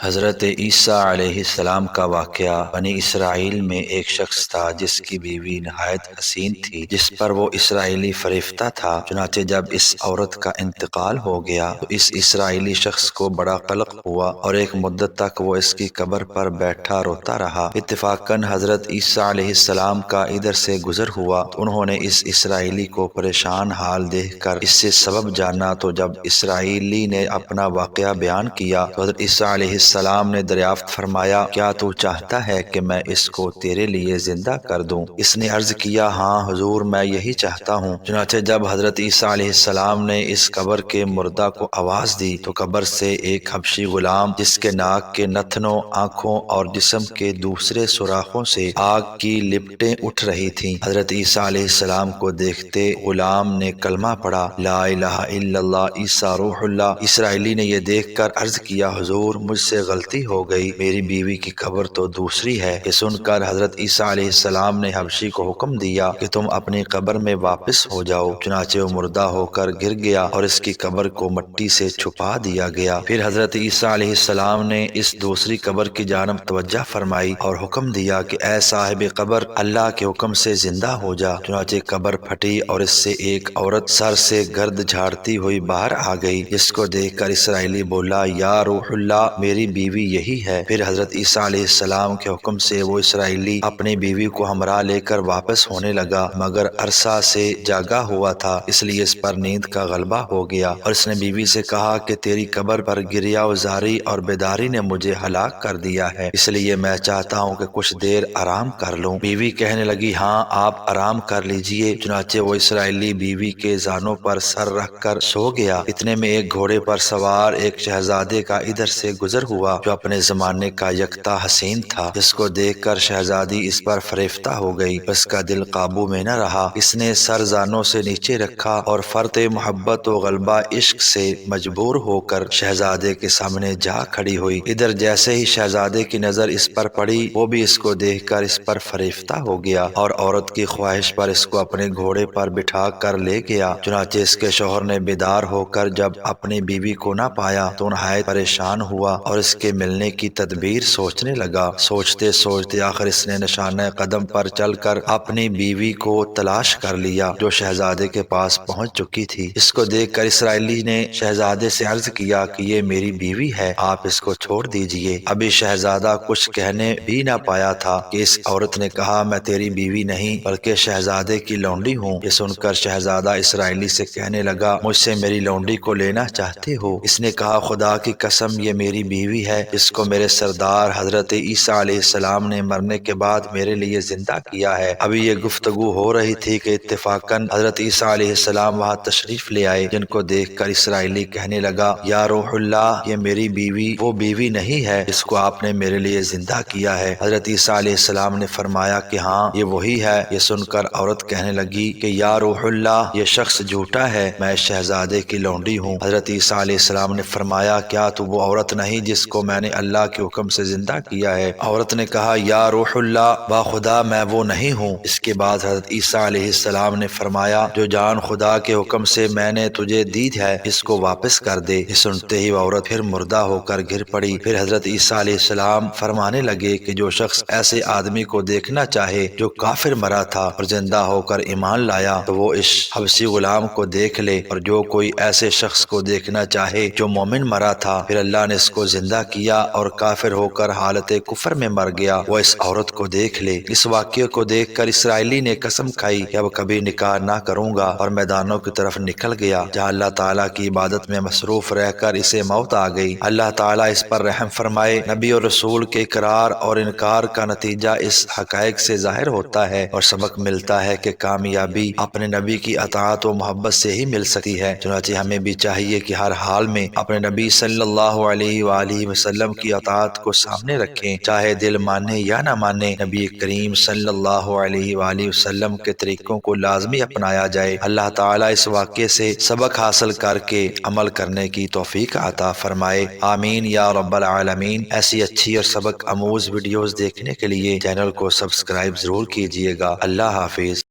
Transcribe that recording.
حضرت عیسیٰ علیہ السلام کا واقعہ۔ بنی اسرائیل میں ایک شخص تھا جس کی بیوی نہایت حسین تھی، جس پر وہ اسرائیلی فریفتہ تھا۔ چنانچہ جب اس عورت کا انتقال ہو گیا تو اس اسرائیلی شخص کو بڑا قلق ہوا اور ایک مدت تک وہ اس کی قبر پر بیٹھا روتا رہا۔ اتفاقاً حضرت عیسیٰ علیہ السلام کا ادھر سے گزر ہوا تو انہوں نے اس اسرائیلی کو پریشان حال دیکھ کر اس سے سبب جانا، تو جب اسرائیلی نے اپنا واقعہ بیان کیا تو حضرت عیسیٰ علیہ السلام نے دریافت فرمایا، کیا تو چاہتا ہے کہ میں اس کو تیرے لیے زندہ کر دوں؟ اس نے عرض کیا، ہاں حضور، میں یہی چاہتا ہوں۔ چنانچہ جب حضرت عیسیٰ علیہ السلام نے اس قبر کے مردہ کو آواز دی تو قبر سے ایک حبشی غلام، جس کے ناک کے نتنوں، آنکھوں اور جسم کے دوسرے سوراخوں سے آگ کی لپٹیں اٹھ رہی تھیں، حضرت عیسیٰ علیہ السلام کو دیکھتے غلام نے کلمہ پڑھا، لا الہ الا اللہ عیسیٰ روح اللہ۔ اسرائیلی نے یہ دیکھ کر عرض کیا، حضور، مجھ سے غلطی ہو گئی، میری بیوی کی قبر تو دوسری ہے۔ یہ سن کر حضرت عیسیٰ علیہ السلام نے حبشی کو حکم دیا کہ تم اپنی قبر میں واپس ہو جاؤ۔ چنانچہ وہ مردہ ہو کر گر گیا اور اس کی قبر کو مٹی سے چھپا دیا گیا۔ پھر حضرت عیسیٰ علیہ السلام نے اس دوسری قبر کی جانب توجہ فرمائی اور حکم دیا کہ اے صاحب قبر، اللہ کے حکم سے زندہ ہو جا۔ چنانچہ قبر پھٹی اور اس سے ایک عورت سر سے گرد جھاڑتی ہوئی باہر آ گئی، جس کو دیکھ کر اسرائیلی بولا، یا روح اللہ، میری بیوی یہی ہے۔ پھر حضرت عیسیٰ علیہ السلام کے حکم سے وہ اسرائیلی اپنی بیوی کو ہمراہ لے کر واپس ہونے لگا، مگر عرصہ سے جاگا ہوا تھا، اس لیے اس پر نیند کا غلبہ ہو گیا، اور اس نے بیوی سے کہا کہ تیری قبر پر گریہ وزاری اور بیداری نے مجھے ہلاک کر دیا ہے، اس لیے میں چاہتا ہوں کہ کچھ دیر آرام کر لوں۔ بیوی کہنے لگی، ہاں آپ آرام کر لیجئے۔ چنانچہ وہ اسرائیلی بیوی کے زانوں پر سر رکھ کر سو گیا۔ اتنے میں ایک گھوڑے پر سوار ایک شہزادے کا ادھر سے گزر ہوا جو اپنے زمانے کا یکتا حسین تھا، جس کو دیکھ کر شہزادی اس پر فریفتہ ہو گئی، اس کا دل قابو میں نہ رہا، اس نے سر زانوں سے نیچے رکھا اور فرط محبت و غلبہ عشق سے مجبور ہو کر شہزادے کے سامنے جا کھڑی ہوئی۔ ادھر جیسے ہی شہزادے کی نظر اس پر پڑی، وہ بھی اس کو دیکھ کر اس پر فریفتہ ہو گیا اور عورت کی خواہش پر اس کو اپنے گھوڑے پر بٹھا کر لے گیا۔ چنانچہ اس کے شوہر نے بیدار ہو کر جب اپنی بیوی کو نہ پایا تو نہایت پریشان ہوا اور اس کے ملنے کی تدبیر سوچنے لگا۔ سوچتے سوچتے آخر اس نے نشانہ قدم پر چل کر اپنی بیوی کو تلاش کر لیا، جو شہزادے کے پاس پہنچ چکی تھی۔ اس کو دیکھ کر اسرائیلی نے شہزادے سے عرض کیا کہ یہ میری بیوی ہے، آپ اس کو چھوڑ دیجئے۔ ابھی شہزادہ کچھ کہنے بھی نہ پایا تھا کہ اس عورت نے کہا، میں تیری بیوی نہیں بلکہ شہزادے کی لونڈی ہوں۔ یہ سن کر شہزادہ اسرائیلی سے کہنے لگا، مجھ سے میری لونڈی کو لینا چاہتے ہو؟ اس نے کہا، خدا کی قسم، یہ میری بیوی ہے جس کو میرے سردار حضرت عیسیٰ علیہ السلام نے مرنے کے بعد میرے لیے زندہ کیا ہے۔ ابھی یہ گفتگو ہو رہی تھی کہ اتفاقاً حضرت عیسیٰ علیہ السلام وہاں تشریف لے آئے، جن کو دیکھ کر اسرائیلی کہنے لگا، یا روح اللہ، یہ میری بیوی وہ بیوی نہیں ہے جس کو آپ نے میرے لیے زندہ کیا ہے۔ حضرت عیسیٰ علیہ السلام نے فرمایا کہ ہاں، یہ وہی ہے۔ یہ سن کر عورت کہنے لگی کہ یا روح اللہ، یہ شخص جھوٹا ہے، میں شہزادے کی لونڈی ہوں۔ حضرت عیسیٰ علیہ السلام نے فرمایا، کیا تو وہ عورت نہیں جس کو میں نے اللہ کے حکم سے زندہ کیا ہے؟ عورت نے کہا، یا روح اللہ، باخدا میں وہ نہیں ہوں۔ اس کے بعد حضرت عیسیٰ علیہ السلام نے فرمایا، جو جان خدا کے حکم سے میں نے تجھے دی ہے، اس کو واپس کر دے۔ یہ سنتے ہی وہ عورت پھر مردہ ہو کر گر پڑی۔ پھر حضرت عیسیٰ علیہ السلام فرمانے لگے کہ جو شخص ایسے آدمی کو دیکھنا چاہے جو کافر مرا تھا اور زندہ ہو کر ایمان لایا تو وہ اس حبشی غلام کو دیکھ لے، اور جو کوئی ایسے شخص کو دیکھنا چاہے جو مومن مرا تھا پھر اللہ نے اس کو زندہ کیا اور کافر ہو کر حالت کفر میں مر گیا، وہ اس عورت کو دیکھ لے۔ اس واقعے کو دیکھ کر اسرائیلی نے قسم کھائی کہ اب کبھی نکاح نہ کروں گا، اور میدانوں کی طرف نکل گیا جہاں اللہ تعالیٰ کی عبادت میں مصروف رہ کر اسے موت آ گئی۔ اللہ تعالیٰ اس پر رحم فرمائے۔ نبی اور رسول کے اقرار اور انکار کا نتیجہ اس حقائق سے ظاہر ہوتا ہے اور سبق ملتا ہے کہ کامیابی اپنے نبی کی اطاعت و محبت سے ہی مل سکتی ہے۔ چنانچہ ہمیں بھی چاہیے کہ ہر حال میں اپنے نبی صلی اللہ علیہ وآلہ وسلم کی اطاعت کو سامنے رکھیں، چاہے دل مانے یا نہ مانے۔ نبی کریم صلی اللہ علیہ وآلہ وسلم کے طریقوں کو لازمی اپنایا جائے۔ اللہ تعالیٰ اس واقعے سے سبق حاصل کر کے عمل کرنے کی توفیق عطا فرمائے، آمین یا رب العالمین۔ ایسی اچھی اور سبق آموز ویڈیوز دیکھنے کے لیے چینل کو سبسکرائب ضرور کیجیے گا۔ اللہ حافظ۔